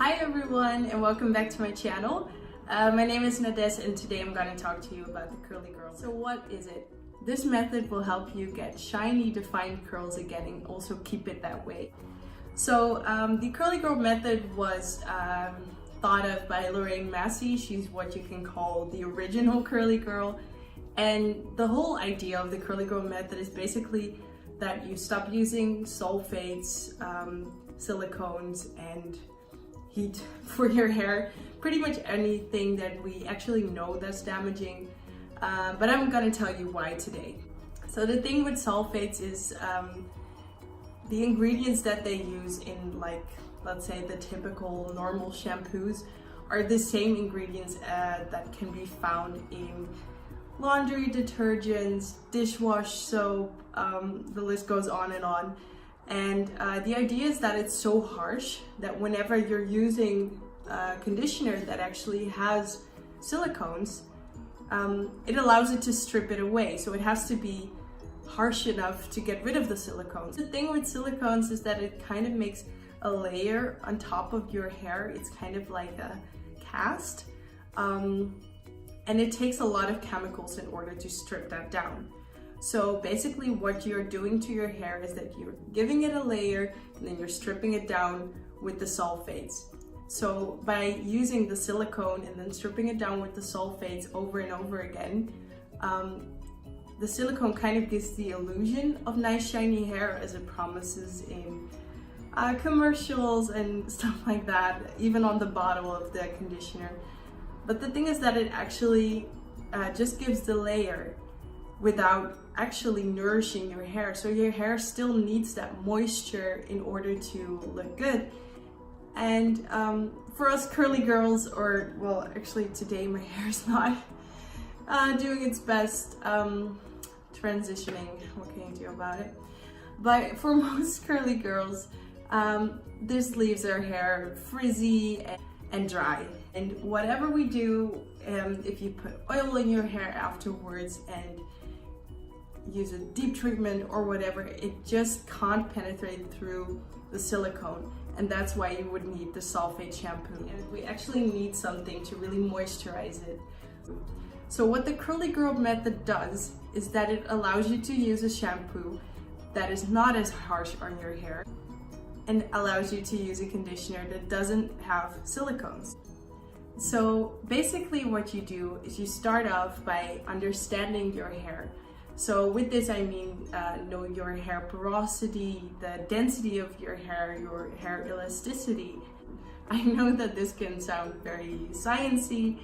Hi everyone and welcome back to my channel. My name is Nades and today I'm going to talk to you about the curly girl. So what is it? This method will help you get shiny defined curls again and also keep it that way. So the curly girl method was thought of by Lorraine Massey. She's what you can call the original curly girl, and the whole idea of the curly girl method is basically that you stop using sulfates, silicones and heat for your hair, pretty much anything that we actually know that's damaging, but I'm gonna tell you why today. So the thing with sulfates is the ingredients that they use in, like, let's say the typical normal shampoos are the same ingredients that can be found in laundry detergents, dishwash soap, the list goes on and on. And the idea is that it's so harsh that whenever you're using conditioner that actually has silicones, it allows it to strip it away. So it has to be harsh enough to get rid of the silicones. The thing with silicones is that it kind of makes a layer on top of your hair. It's kind of like a cast. And it takes a lot of chemicals in order to strip that down. So basically what you're doing to your hair is that you're giving it a layer and then you're stripping it down with the sulfates. So by using the silicone and then stripping it down with the sulfates over and over again, the silicone kind of gives the illusion of nice shiny hair as it promises in commercials and stuff like that, even on the bottle of the conditioner. But the thing is that it actually just gives the layer without actually nourishing your hair. So your hair still needs that moisture in order to look good. And for us curly girls, or well, actually today my hair is not doing its best, transitioning, what can you do about it? But for most curly girls, this leaves our hair frizzy and dry. And whatever we do, if you put oil in your hair afterwards and use a deep treatment or whatever, it just can't penetrate through the silicone, and that's why you would need the sulfate shampoo. And we actually need something to really moisturize it. So what the curly girl method does is that it allows you to use a shampoo that is not as harsh on your hair and allows you to use a conditioner that doesn't have silicones. So basically what you do is you start off by understanding your hair. So with this I mean know your hair porosity, the density of your hair elasticity. I know that this can sound very sciencey.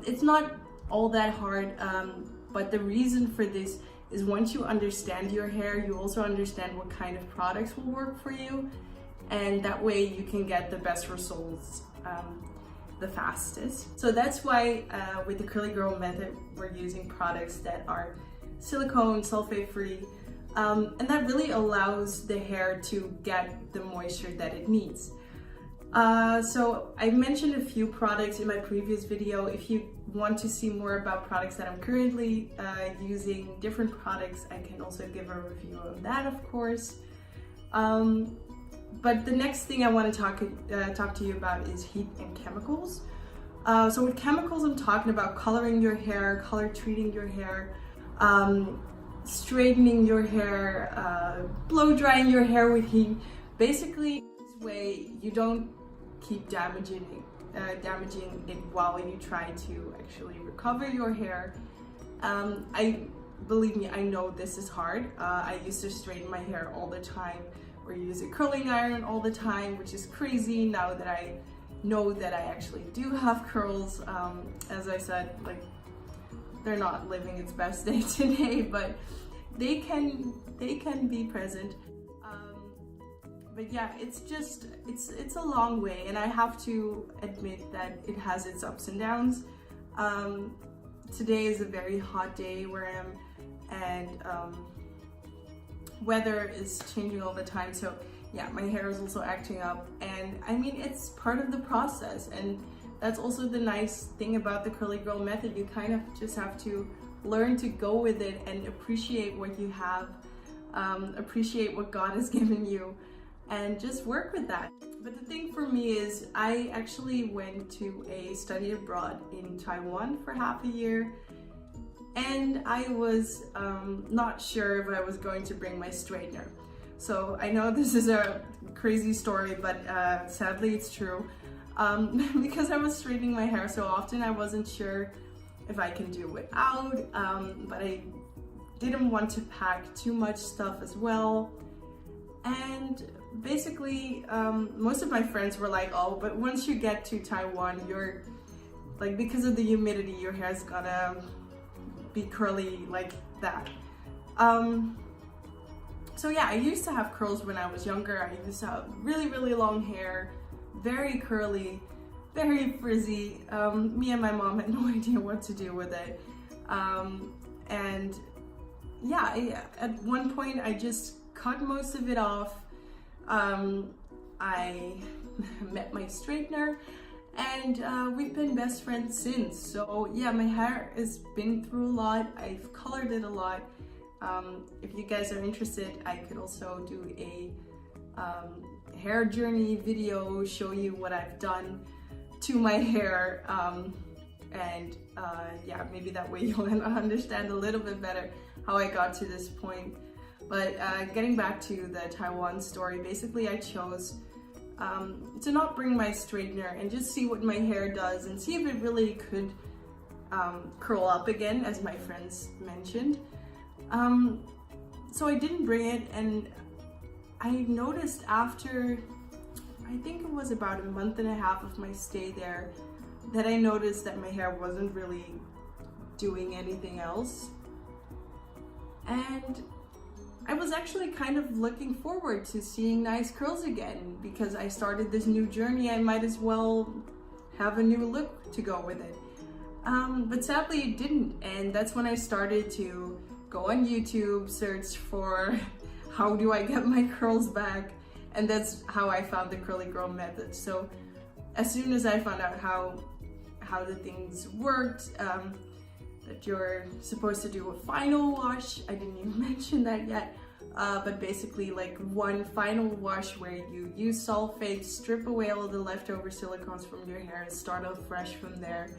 It's not all that hard, but the reason for this is once you understand your hair, you also understand what kind of products will work for you, and that way you can get the best results the fastest. So that's why with the curly girl method we're using products that are silicone, sulfate free, and that really allows the hair to get the moisture that it needs. So I mentioned a few products in my previous video. If you want to see more about products that I'm currently using, different products, I can also give a review on that, of course. But the next thing I want to talk to you about is heat and chemicals. So with chemicals, I'm talking about coloring your hair, color treating your hair, straightening your hair, blow drying your hair with heat. Basically, this way you don't keep damaging it while you try to actually recover your hair. Believe me, I know this is hard. I used to straighten my hair all the time or use a curling iron all the time, which is crazy now that I know that I actually do have curls. As I said, like, they're not living its best day today, but they can be present. But yeah, it's a long way, and I have to admit that it has its ups and downs. Today is a very hot day where I am, and weather is changing all the time, so yeah, my hair is also acting up, and I mean, it's part of the process, and that's also the nice thing about the curly girl method. You kind of just have to learn to go with it and appreciate what you have, appreciate what God has given you, and just work with that. But the thing for me is I actually went to a study abroad in Taiwan for half a year, and I was not sure if I was going to bring my straightener. So I know this is a crazy story, but sadly it's true. Because I was straightening my hair so often, I wasn't sure if I can do without, but I didn't want to pack too much stuff as well. And basically, most of my friends were like, oh, but once you get to Taiwan, you're like, because of the humidity, your hair's gonna be curly like that. So yeah, I used to have curls when I was younger. I used to have really, really long hair, very curly, very frizzy. Me and my mom had no idea what to do with it. And yeah, at one point I just cut most of it off. I met my straightener, and we've been best friends since. So yeah, my hair has been through a lot. I've colored it a lot. If you guys are interested, I could also do a hair journey video, show you what I've done to my hair, and yeah, maybe that way you'll understand a little bit better how I got to this point. But getting back to the Taiwan story, basically I chose to not bring my straightener and just see what my hair does and see if it really could curl up again, as my friends mentioned. So I didn't bring it, and I noticed after, I think it was about a month and a half of my stay there, that I noticed that my hair wasn't really doing anything else. And I was actually kind of looking forward to seeing nice curls again, because I started this new journey. I might as well have a new look to go with it. But sadly it didn't, and that's when I started to go on YouTube, search for how do I get my curls back, and that's how I found the curly girl method. So as soon as I found out how the things worked, that you're supposed to do a final wash, I didn't even mention that yet, but basically like one final wash where you use sulfate, strip away all the leftover silicones from your hair and start off fresh from there.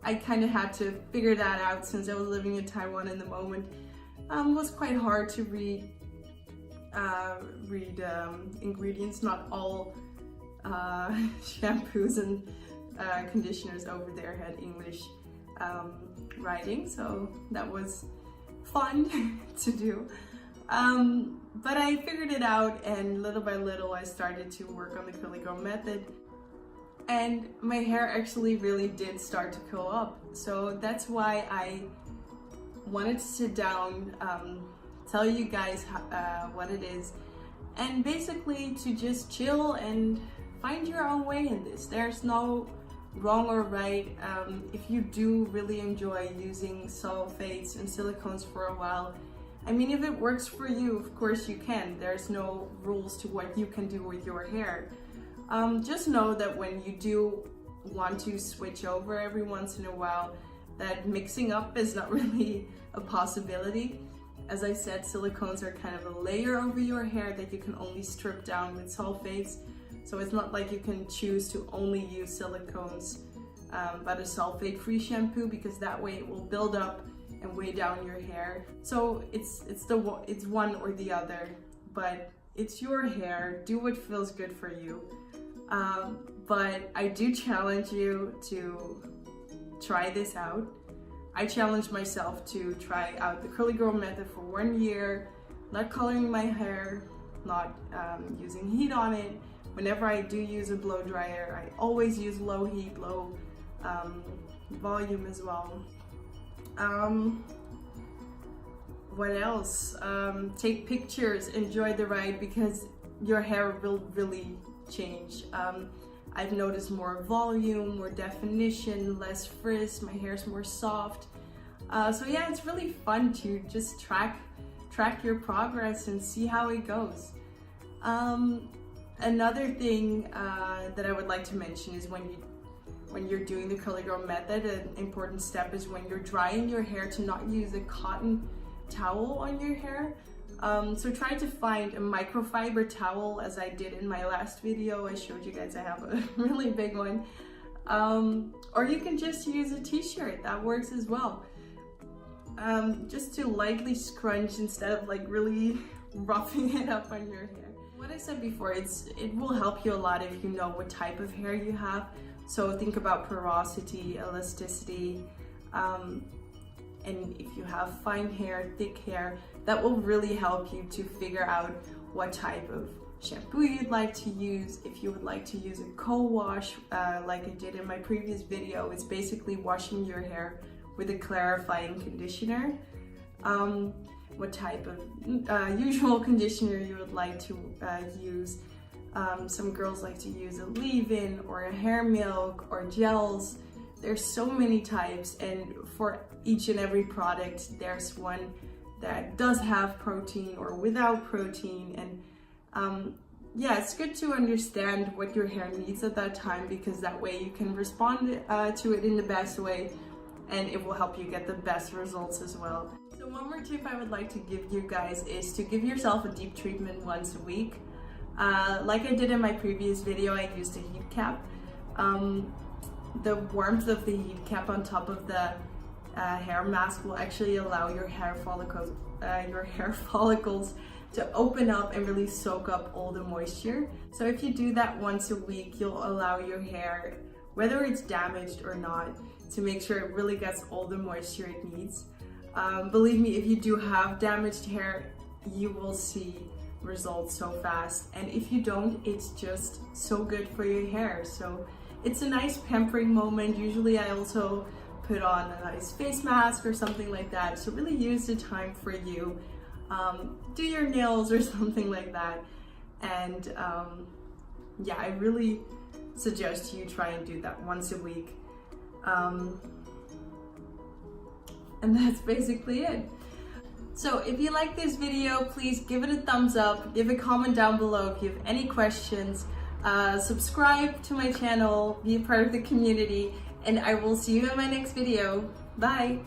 I kind of had to figure that out since I was living in Taiwan in the moment. It was quite hard to read ingredients. Not all shampoos and conditioners over there had English writing, so that was fun to do. But I figured it out, and little by little I started to work on the curly girl method, and my hair actually really did start to curl up. So that's why I wanted to sit down, tell you guys what it is, and basically to just chill and find your own way in this. There's no wrong or right. If you do really enjoy using sulfates and silicones for a while, I mean, if it works for you, of course you can. There's no rules to what you can do with your hair. Just know that when you do want to switch over every once in a while, that mixing up is not really a possibility. As I said, silicones are kind of a layer over your hair that you can only strip down with sulfates. So it's not like you can choose to only use silicones but a sulfate-free shampoo, because that way it will build up and weigh down your hair. So it's one or the other, but it's your hair. Do what feels good for you. But I do challenge you to try this out. I challenge myself to try out the curly girl method for 1 year, not coloring my hair, not using heat on it. Whenever I do use a blow dryer, I always use low heat, low volume as well. What else? Take pictures, enjoy the ride, because your hair will really change. I've noticed more volume, more definition, less frizz, my hair's more soft. So yeah, it's really fun to just track your progress and see how it goes. Another thing that I would like to mention is when you're doing the curly girl method, an important step is when you're drying your hair to not use a cotton towel on your hair. So try to find a microfiber towel, as I did in my last video. I showed you guys I have a really big one. Or you can just use a t-shirt, that works as well. Just to lightly scrunch instead of like really roughing it up on your hair. What I said before, it will help you a lot if you know what type of hair you have. So think about porosity, elasticity, and if you have fine hair, thick hair, that will really help you to figure out what type of shampoo you'd like to use. If you would like to use a co-wash, like I did in my previous video, it's basically washing your hair with a clarifying conditioner. What type of usual conditioner you would like to use. Some girls like to use a leave-in or a hair milk or gels. There's so many types, and for each and every product there's one that does have protein or without protein. And yeah, it's good to understand what your hair needs at that time, because that way you can respond to it in the best way, and it will help you get the best results as well. So one more tip I would like to give you guys is to give yourself a deep treatment once a week. Like I did in my previous video, I used a heat cap. The warmth of the heat cap on top of the hair mask will actually allow your hair follicles to open up and really soak up all the moisture. So if you do that once a week, you'll allow your hair, whether it's damaged or not, to make sure it really gets all the moisture it needs. Believe me, if you do have damaged hair, you will see results so fast, and if you don't, it's just so good for your hair. So it's a nice pampering moment. Usually I also put on a nice face mask or something like that, so really use the time for you. Do your nails or something like that, and yeah, I really suggest you try and do that once a week. And that's basically it. So if you like this video, please give it a thumbs up, give a comment down below if you have any questions, subscribe to my channel, be a part of the community, and I will see you in my next video. Bye!